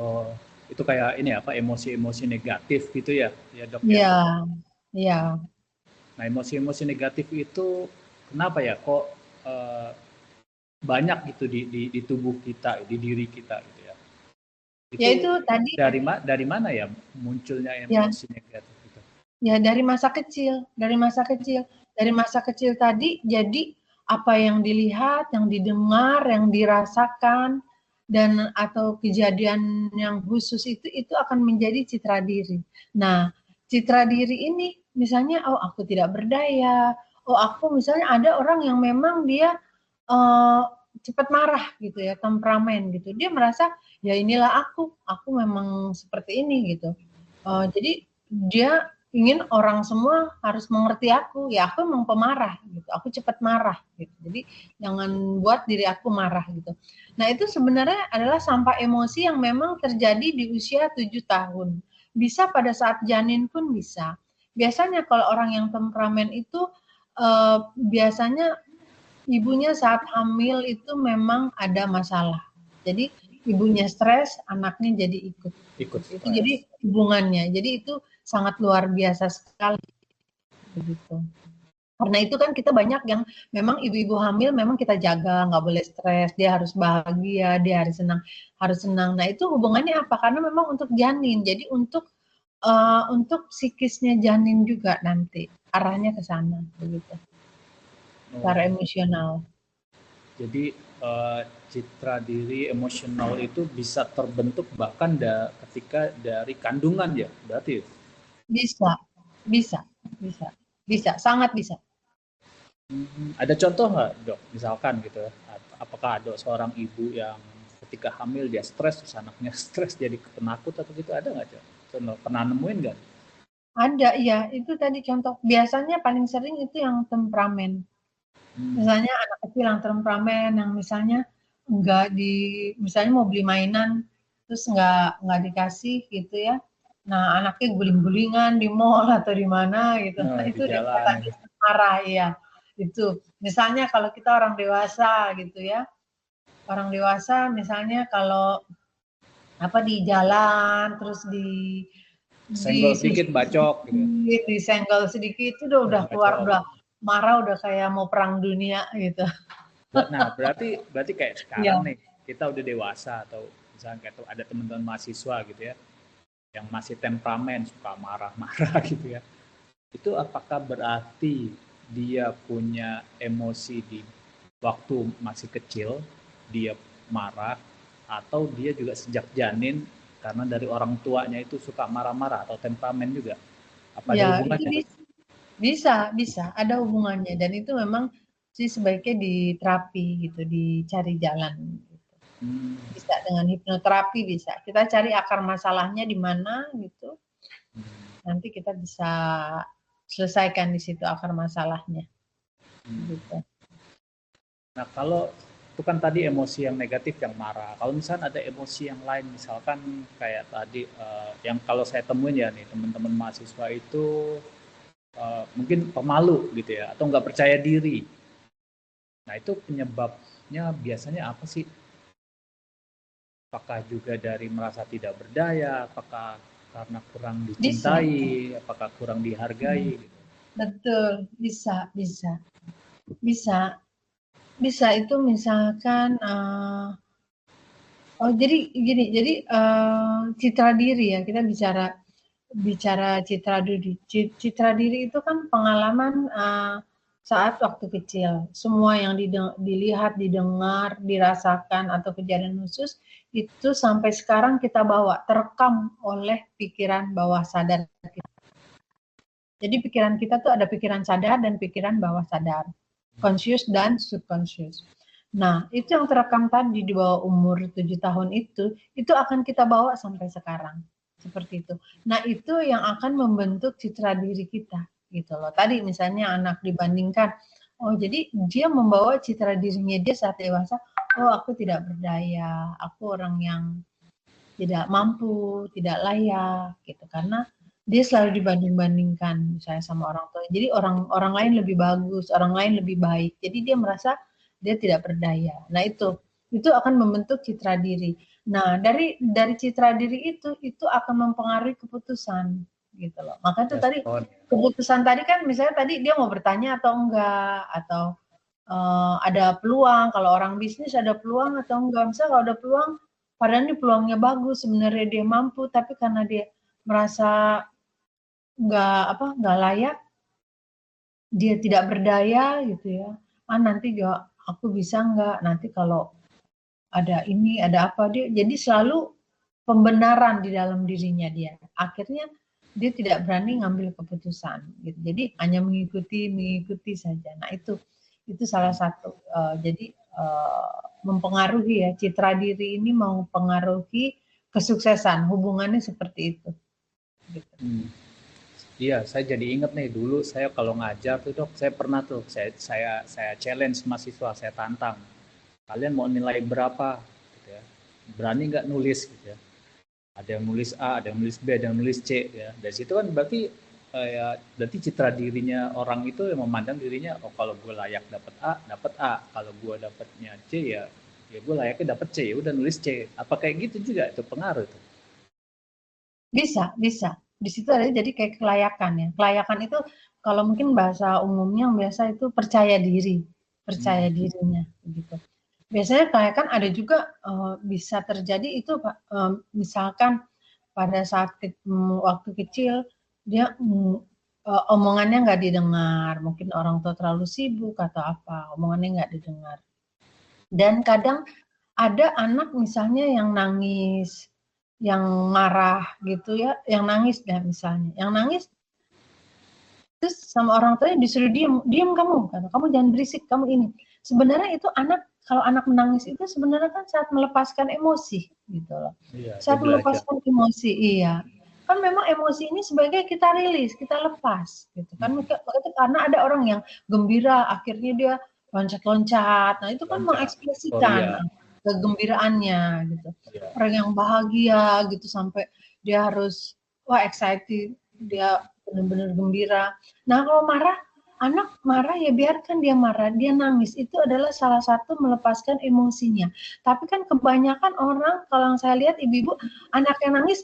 Oh, itu kayak ini apa, emosi-emosi negatif gitu ya, ya dok ya. Iya, iya. Nah emosi-emosi negatif itu kenapa ya kok eh, banyak gitu di tubuh kita, di diri kita gitu ya. Ya Itu itu tadi dari mana ya munculnya ya, emosi negatif itu? ya dari masa kecil, dari masa kecil. Dari masa kecil tadi jadi apa yang dilihat, yang didengar, yang dirasakan dan atau kejadian yang khusus itu akan menjadi citra diri. Nah, citra diri ini misalnya oh aku tidak berdaya, oh aku misalnya ada orang yang memang dia uh, cepat marah gitu ya, temperamen gitu. Dia merasa ya inilah aku memang seperti ini gitu. Jadi dia ingin orang semua harus mengerti aku, ya aku memang pemarah gitu, aku cepat marah gitu. Jadi jangan buat diri aku marah gitu. Nah itu sebenarnya adalah sampah emosi yang memang terjadi di usia 7 tahun. Bisa pada saat janin pun bisa. Biasanya kalau orang yang temperamen itu biasanya ibunya saat hamil itu memang ada masalah. Jadi ibunya stres, anaknya jadi ikut. Ikut Itu jadi stres. hubungannya. Jadi itu sangat luar biasa sekali begitu. Karena itu kan kita banyak yang memang ibu-ibu hamil memang kita jaga, nggak boleh stres, dia harus bahagia, dia harus senang, harus senang. Nah itu hubungannya apa? Karena memang untuk janin, jadi untuk psikisnya janin juga nanti arahnya ke sana begitu, Oh, secara emosional. jadi eh, citra diri emosional itu bisa terbentuk bahkan ketika dari kandungan ya, berarti. Bisa, bisa, bisa, bisa, sangat bisa. Ada contoh nggak dok, misalkan gitu ya, apakah ada seorang ibu yang ketika hamil dia stres, terus anaknya stres jadi penakut atau gitu, ada nggak cok? Contoh, pernah nemuin nggak? Ada, iya. Itu tadi contoh. Biasanya paling sering itu yang temperamen. Hmm. Misalnya anak kecil yang temperamen, yang misalnya enggak di, misalnya mau beli mainan, terus enggak dikasih gitu ya. Nah, anaknya guling-gulingan di mall atau di mana gitu. Nah, Nah, di itu udah jalan. kelihatan dia marah, iya. Itu. Misalnya kalau kita orang dewasa gitu ya. Orang dewasa misalnya kalau apa di jalan terus Senggol sedikit disusui bacok gitu. sedikit, disenggol sedikit itu udah keluar Bacok. udah marah udah kayak mau perang dunia gitu. Nah, berarti berarti kayak sekarang Iya, nih, kita udah dewasa atau misalnya kayak tuh ada teman-teman mahasiswa gitu ya, yang masih temperamen, suka marah-marah gitu ya. Itu apakah berarti dia punya emosi di waktu masih kecil, dia marah, atau dia juga sejak janin karena dari orang tuanya itu suka marah-marah atau temperamen juga? Apa ada ya itu hubungannya dok? bisa, bisa ada hubungannya dan itu memang sih sebaiknya diterapi gitu, dicari jalan gitu. Hmm. Bisa dengan hipnoterapi bisa. Kita cari akar masalahnya di mana gitu. Nanti kita bisa selesaikan di situ akar masalahnya gitu. Nah, kalau itu kan tadi emosi yang negatif yang marah. Kalau misalnya ada emosi yang lain, misalkan kayak tadi yang kalau saya temuin ya nih teman-teman mahasiswa itu mungkin pemalu gitu ya, atau nggak percaya diri. Nah itu penyebabnya biasanya apa sih? Apakah juga dari merasa tidak berdaya? Apakah karena kurang Bisa. dicintai? Apakah kurang dihargai? Gitu. Betul, bisa, bisa, bisa, bisa itu misalkan, oh jadi gini, jadi citra diri ya kita bicara bicara citra diri. Citra diri itu kan pengalaman saat waktu kecil. Semua yang dilihat, didengar, dirasakan atau kejadian khusus itu sampai sekarang kita bawa terekam oleh pikiran bawah sadar kita. Jadi pikiran kita tuh ada pikiran sadar dan pikiran bawah sadar, conscious dan subconscious. Nah, itu yang terekam tadi di bawah umur 7 tahun itu akan kita bawa sampai sekarang. Seperti itu. Nah, itu yang akan membentuk citra diri kita gitu loh. Tadi misalnya anak dibandingkan, oh jadi dia membawa citra dirinya dia saat dewasa, oh aku tidak berdaya, aku orang yang tidak mampu, tidak layak gitu karena dia selalu dibanding-bandingkan misalnya sama orang tua. Jadi orang orang lain lebih bagus, orang lain lebih baik. Jadi dia merasa dia tidak berdaya. Nah itu akan membentuk citra diri. Nah, dari citra diri itu akan mempengaruhi keputusan gitu loh. Maka itu tadi Respon. keputusan tadi kan misalnya tadi dia mau bertanya atau enggak, atau ada peluang, kalau orang bisnis ada peluang atau enggak. Misalnya kalau ada peluang, padahal ini peluangnya bagus, sebenarnya dia mampu, tapi karena dia merasa nggak layak, dia tidak berdaya gitu ya. Nanti juga aku bisa nggak, nanti kalau ada ini, ada apa, dia jadi selalu pembenaran di dalam dirinya dia. Akhirnya dia tidak berani ngambil keputusan gitu. Jadi hanya mengikuti saja. Nah, itu salah satu. Jadi mempengaruhi ya, citra diri ini mempengaruhi kesuksesan. Hubungannya seperti itu. Gitu. Iya, saya jadi inget nih dulu saya kalau ngajar tuh Dok, saya pernah tuh saya challenge mahasiswa, saya tantang. Kalian mau nilai berapa? Gitu ya. Berani nggak nulis gitu ya. Ada yang nulis A, ada yang nulis B, ada yang nulis C ya. Dari situ kan berarti berarti citra dirinya orang itu yang memandang dirinya, oh kalau gue layak dapat A, dapat A. Kalau gue dapatnya C ya gue layaknya dapat C, ya udah nulis C. Apa kayak gitu juga itu pengaruh tuh? Bisa, bisa. Di situ ada jadi kayak kelayakan ya. Kelayakan itu kalau mungkin bahasa umumnya yang biasa itu percaya dirinya begitu. Biasanya kelayakan ada juga bisa terjadi itu misalkan pada saat waktu kecil dia omongannya nggak didengar, mungkin orang tua terlalu sibuk atau apa, omongannya nggak didengar. Dan kadang ada anak misalnya yang nangis, yang marah gitu ya, yang nangis deh misalnya, yang nangis terus sama orang tuanya disuruh diam kamu, kamu jangan berisik, kamu ini. Sebenarnya itu anak, kalau anak menangis itu sebenarnya kan saat melepaskan emosi gitu loh. Iya, dia Saat belajar. melepaskan emosi, iya. Kan memang emosi ini sebagai kita rilis, kita lepas gitu kan. Itu karena ada orang yang gembira, akhirnya dia loncat-loncat. Nah, itu kan Loncat, euforia. mengekspresikan kegembiraannya gitu. Ya. Orang yang bahagia gitu sampai dia harus excited, dia benar-benar gembira. Nah, kalau marah, anak marah ya biarkan dia marah, dia nangis. Itu adalah salah satu melepaskan emosinya. Tapi kan kebanyakan orang, kalau yang saya lihat ibu-ibu, anak yang nangis,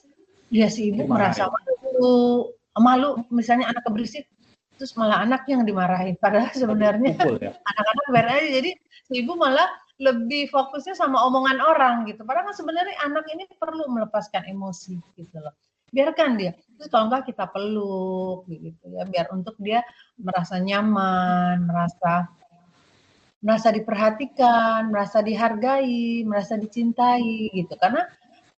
ya si ibu merasa Dimarahin. malu, misalnya anak berisik, terus malah anak yang dimarahin. Padahal Oh, sebenarnya dipukul ya? anak-anak biar aja. Jadi si ibu malah lebih fokusnya sama omongan orang gitu. Padahal kan sebenarnya anak ini perlu melepaskan emosi gitu loh. Biarkan dia. Terus kalau enggak kita peluk gitu ya, biar untuk dia merasa nyaman, merasa diperhatikan, merasa dihargai, merasa dicintai gitu. Karena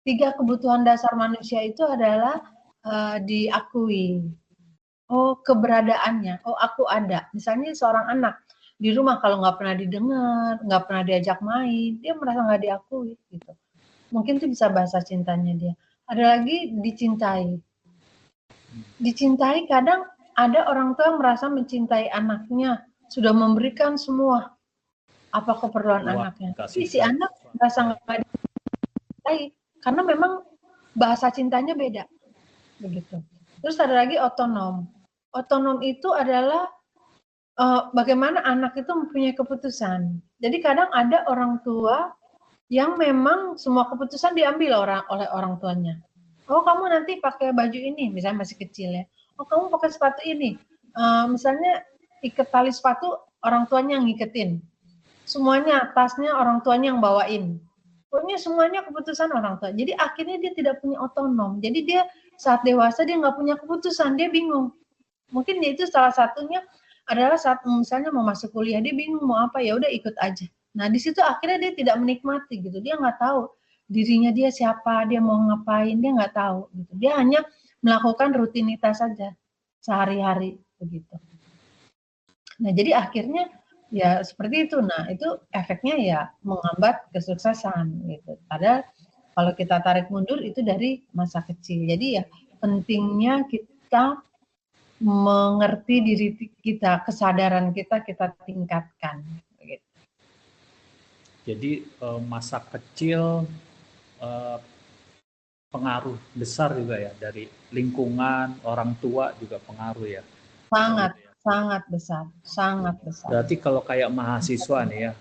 3 kebutuhan dasar manusia itu adalah diakui. Oh, keberadaannya. Oh, aku ada. Misalnya seorang anak di rumah kalau nggak pernah didengar, nggak pernah diajak main, dia merasa nggak diakui gitu. Mungkin itu bisa bahasa cintanya dia. Ada lagi dicintai. Dicintai kadang ada orang tua yang merasa mencintai anaknya, sudah memberikan semua apa keperluan Uang, anaknya. Tapi kasih si anak merasa sayang. nggak dicintai karena memang bahasa cintanya beda begitu. Terus ada lagi otonom. Otonom itu adalah bagaimana anak itu mempunyai keputusan. Jadi kadang ada orang tua yang memang semua keputusan diambil oleh orang tuanya. Oh, kamu nanti pakai baju ini, misalnya masih kecil ya. Oh, kamu pakai sepatu ini. Misalnya ikat tali sepatu orang tuanya yang ngiketin. Semuanya tasnya orang tuanya yang bawain. Pokoknya semuanya keputusan orang tua. Jadi akhirnya dia tidak punya otonom. Jadi dia saat dewasa dia nggak punya keputusan, dia bingung. Mungkin itu salah satunya adalah saat misalnya mau masuk kuliah, dia bingung mau apa, ya udah ikut aja. Nah, di situ akhirnya dia tidak menikmati gitu. Dia nggak tahu dirinya dia siapa, dia mau ngapain, dia nggak tahu gitu. Dia hanya melakukan rutinitas saja sehari-hari begitu. Nah, jadi akhirnya ya seperti itu. Nah, itu efeknya ya menghambat kesuksesan gitu. Padahal kalau kita tarik mundur itu dari masa kecil. Jadi ya pentingnya kita mengerti diri kita, kesadaran kita tingkatkan. Gitu. Jadi masa kecil pengaruh besar juga ya dari lingkungan, orang tua juga pengaruh ya. Sangat, sangat besar, sangat besar. Berarti kalau kayak mahasiswa nih ya,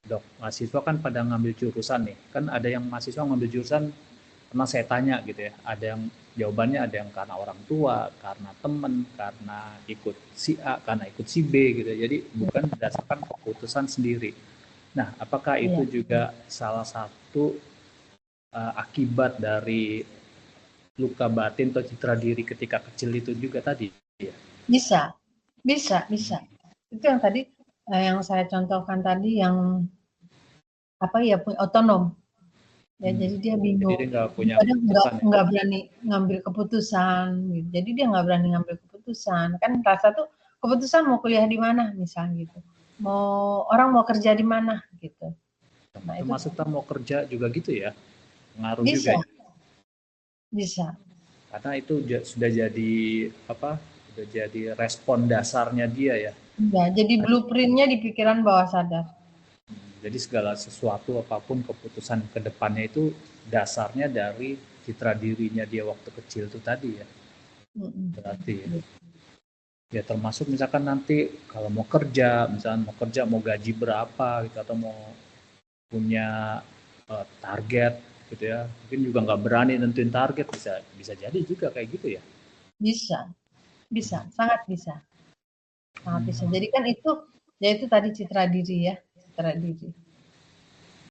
Dok, mahasiswa kan pada ngambil jurusan nih. Kan ada yang mahasiswa ngambil jurusan, pernah saya tanya gitu ya, ada yang jawabannya ada yang karena orang tua, karena teman, karena ikut si A, karena ikut si B gitu. Jadi bukan berdasarkan keputusan sendiri. Nah, apakah itu Iya. juga salah satu akibat dari luka batin atau citra diri ketika kecil itu juga tadi? Ya? Bisa, bisa. Itu yang tadi yang saya contohkan tadi yang apa ya, otonom. Ya, jadi dia Jadi bingung. dia nggak punya Kadang keputusan ya? nggak berani ngambil keputusan, gitu. Jadi dia nggak berani ngambil keputusan. Kan rasa tuh keputusan mau kuliah di mana, misalnya gitu. Orang mau kerja di mana, gitu. Nah itu Termasuk kita mau kerja juga gitu ya? Ngaruh juga bisa, ya? bisa. Karena itu sudah jadi apa? Sudah jadi respon dasarnya dia ya. Ya, jadi blueprintnya di pikiran bawah sadar. Jadi segala sesuatu apapun keputusan ke depannya itu dasarnya dari citra dirinya dia waktu kecil itu tadi ya. Berarti ya. Ya termasuk misalkan nanti kalau mau kerja, misalkan mau kerja mau gaji berapa gitu atau mau punya target gitu ya. Mungkin juga nggak berani nentuin target, bisa jadi juga kayak gitu ya. Bisa, sangat bisa. Sangat bisa. Jadi kan itu, ya itu tadi citra diri ya, citra diri.